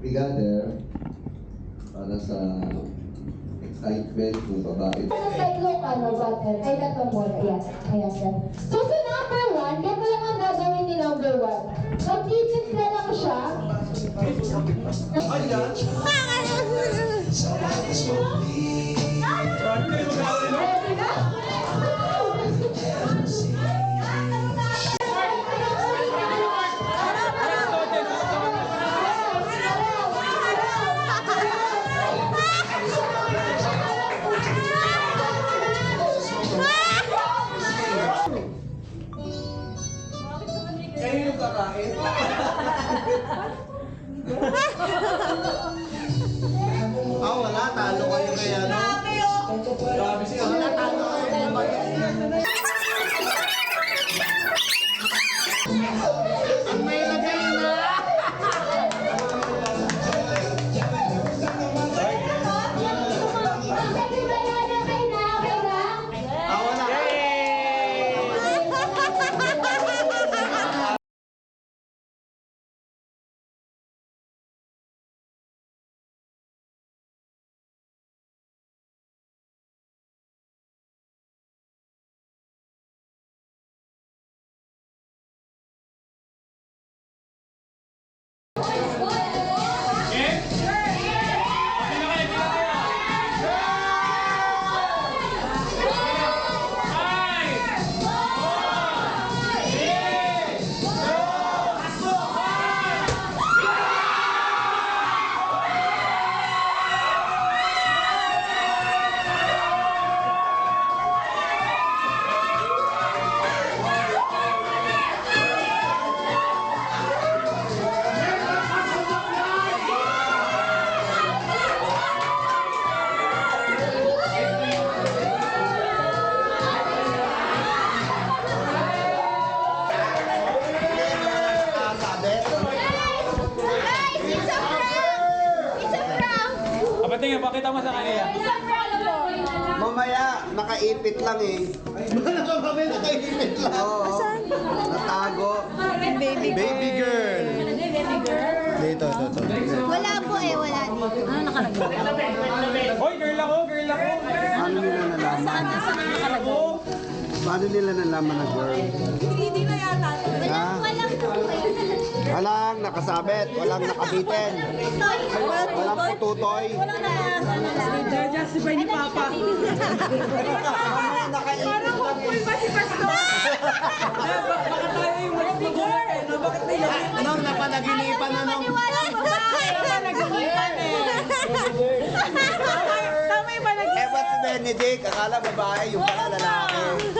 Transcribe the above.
we got there para sa excitement ng babae. Like local bottle, ay natombola. Yes, ayan yan. So sa number 1, ganito lang ang gagawin ni number 1. Magtitip na lang siya. Ready na? Kayo yung kakain? Wala. Talo kayo kaya, no? Grabe siya. Wala, talo kayo. Ang may lagay na! Wala. Tingnan, pakita mo sa kanila. Mamaya, nakaipit lang eh. Mamaya nakaipit lang. Oo. Natago. Baby girl. Dito. Wala po eh, wala dito. Ano nakalagay? Hoy, girl ako, girl ako. Paano nila nalaman? Paano nila nalaman na girl? Hindi na yata. Walang po. Walang nakasabit, walang nakabitin, walang pututoy. Walang na. Justify ni Papa. Parang hopeful pa si Pastor. Baka tayo yung magulat eh, no? Bakit nila? Anong napanaginipan ano? Napanaginipan eh. Tama yung Eh, ba't si Benedict? Akala babae, yung pala lalaki.